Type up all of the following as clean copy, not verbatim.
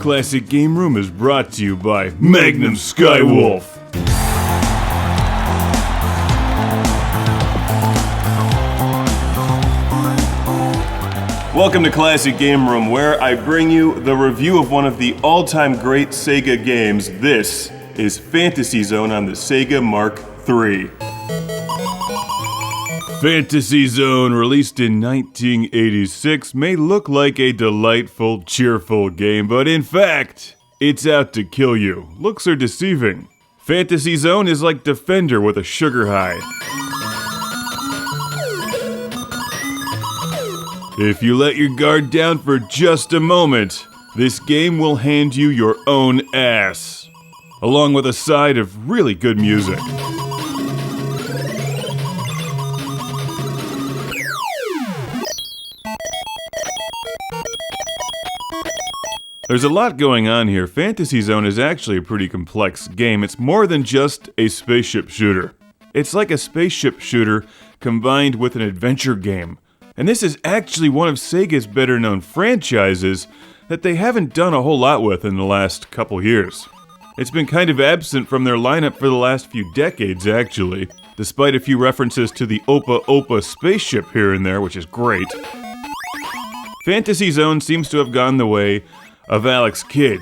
Classic Game Room is brought to you by Magnum Skywolf. Welcome to Classic Game Room, where I bring you the review of one of the all-time great Sega games. This is Fantasy Zone on the Sega Mark III. Fantasy Zone, released in 1986, may look like a delightful, cheerful game, but in fact, it's out to kill you. Looks are deceiving. Fantasy Zone is like Defender with a sugar high. If you let your guard down for just a moment, this game will hand you your own ass, along with a side of really good music. There's a lot going on here. Fantasy Zone is actually a pretty complex game. It's more than just a spaceship shooter. It's like a spaceship shooter combined with an adventure game. And this is actually one of Sega's better-known franchises that they haven't done a whole lot with in the last couple years. It's been kind of absent from their lineup for the last few decades, actually, despite a few references to the Opa Opa spaceship here and there, which is great. Fantasy Zone seems to have gone the way of Alex Kidd,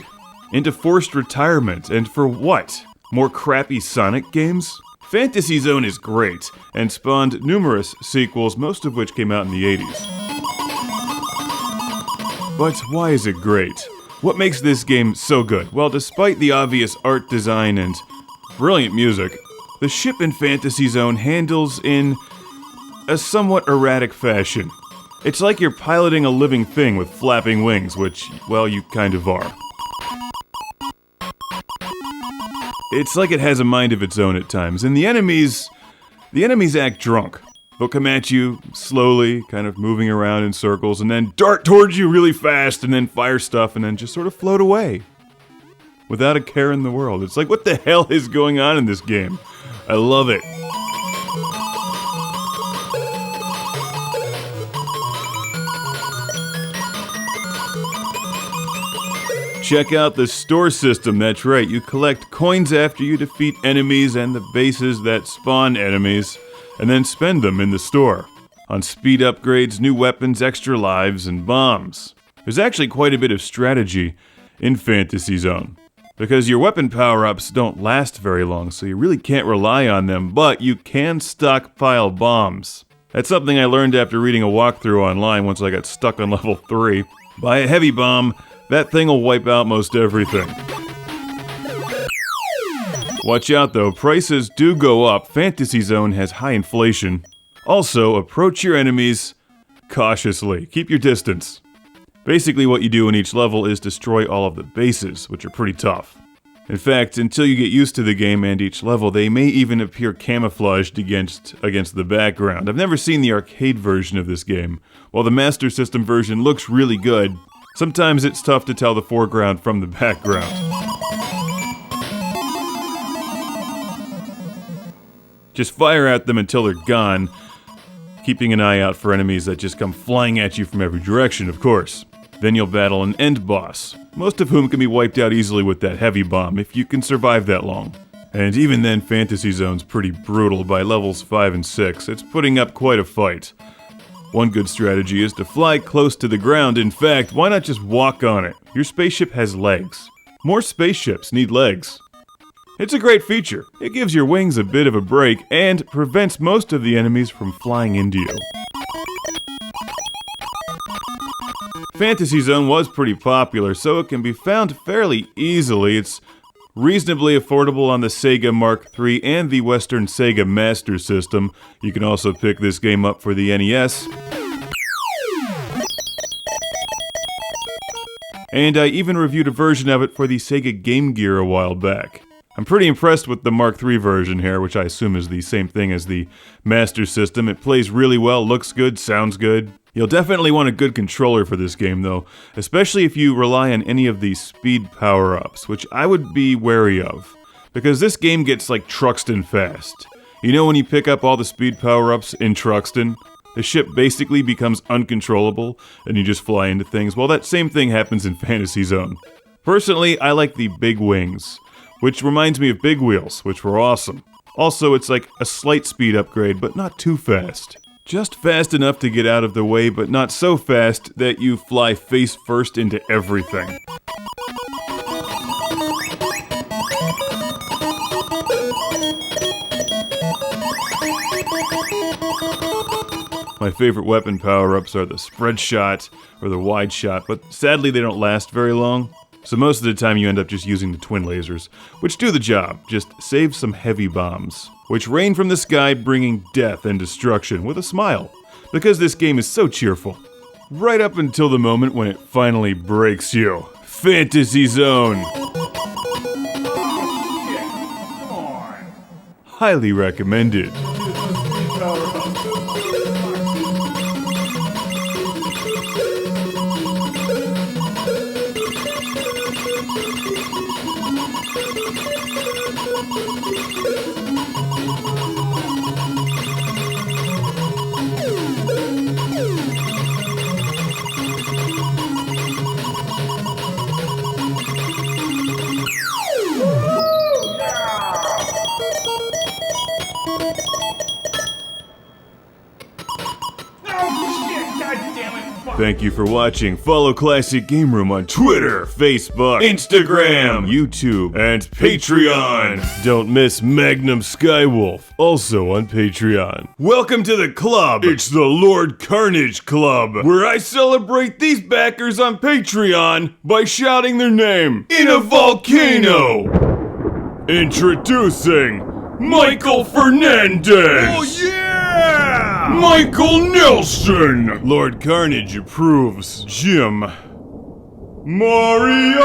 into forced retirement, and for what? More crappy Sonic games? Fantasy Zone is great, and spawned numerous sequels, most of which came out in the 80s. But why is it great? What makes this game so good? Well, despite the obvious art design and brilliant music, the ship in Fantasy Zone handles in a somewhat erratic fashion. It's like you're piloting a living thing with flapping wings, which, well, you kind of are. It's like it has a mind of its own at times, and the enemies act drunk. They'll come at you slowly, kind of moving around in circles, and then dart towards you really fast, and then fire stuff, and then just sort of float away. Without a care in the world. It's like, what the hell is going on in this game? I love it. Check out the store system, that's right, you collect coins after you defeat enemies and the bases that spawn enemies, and then spend them in the store, on speed upgrades, new weapons, extra lives, and bombs. There's actually quite a bit of strategy in Fantasy Zone, because your weapon power-ups don't last very long, so you really can't rely on them, but you can stockpile bombs. That's something I learned after reading a walkthrough online once I got stuck on level 3. Buy a heavy bomb, that thing will wipe out most everything. Watch out though, prices do go up. Fantasy Zone has high inflation. Also, approach your enemies cautiously. Keep your distance. Basically what you do in each level is destroy all of the bases, which are pretty tough. In fact, until you get used to the game and each level, they may even appear camouflaged against the background. I've never seen the arcade version of this game. While the Master System version looks really good, sometimes it's tough to tell the foreground from the background. Just fire at them until they're gone, keeping an eye out for enemies that just come flying at you from every direction, of course. Then you'll battle an end boss, most of whom can be wiped out easily with that heavy bomb if you can survive that long. And even then, Fantasy Zone's pretty brutal. By levels 5 and 6, it's putting up quite a fight. One good strategy is to fly close to the ground. In fact, why not just walk on it? Your spaceship has legs. More spaceships need legs. It's a great feature. It gives your wings a bit of a break and prevents most of the enemies from flying into you. Fantasy Zone was pretty popular, so it can be found fairly easily. It's reasonably affordable on the Sega Mark III and the Western Sega Master System. You can also pick this game up for the NES. And I even reviewed a version of it for the Sega Game Gear a while back. I'm pretty impressed with the Mark III version here, which I assume is the same thing as the Master System. It plays really well, looks good, sounds good. You'll definitely want a good controller for this game though, especially if you rely on any of the speed power-ups, which I would be wary of, because this game gets like Truxton fast. You know when you pick up all the speed power-ups in Truxton? The ship basically becomes uncontrollable, and you just fly into things. Well, that same thing happens in Fantasy Zone. Personally, I like the big wings, which reminds me of big wheels, which were awesome. Also, it's like a slight speed upgrade, but not too fast. Just fast enough to get out of the way, but not so fast that you fly face first into everything. My favorite weapon power-ups are the spread shot or the wide shot, but sadly they don't last very long. So most of the time you end up just using the twin lasers, which do the job, just save some heavy bombs, which rain from the sky bringing death and destruction with a smile, because this game is so cheerful. Right up until the moment when it finally breaks you. Fantasy Zone! Highly recommended. Thank you for watching. Follow Classic Game Room on Twitter, Facebook, Instagram, YouTube, and Patreon. Don't miss Magnum Skywolf, also on Patreon. Welcome to the club. It's the Lord Carnage Club, where I celebrate these backers on Patreon by shouting their name in a volcano. Introducing Michael Fernandez. Oh yeah! Michael Nelson! Lord Carnage approves. Jim Moriarty!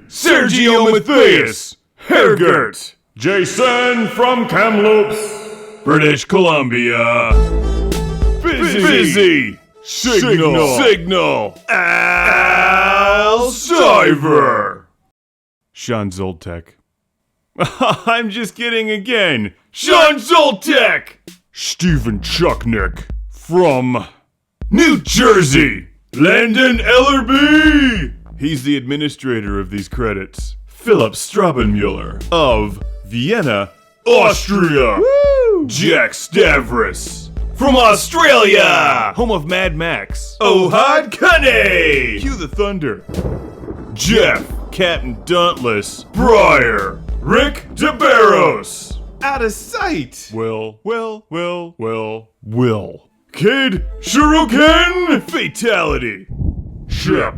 Sergio Matthias! Hergert! Jason from Kamloops, British Columbia! Fizzy! Signal! Al Cyver! Sean Zoltek. I'm just kidding again. Sean Zoltek! Stephen Chucknick from New Jersey. Landon Ellerby! He's the administrator of these credits. Philip Strabenmuller of Vienna, Austria. Woo! Jack Stavris from Australia, home of Mad Max. Ohad Kane! Cue the thunder. Jeff, Captain Dauntless, Breyer, Rick DeBarros. Out of sight. Will. Kid Shuriken Fatality. Ship.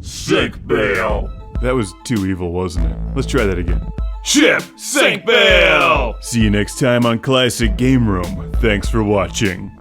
Sink bail. That was too evil, wasn't it? Let's try that again. Ship. Sink bail. See you next time on Classic Game Room. Thanks for watching.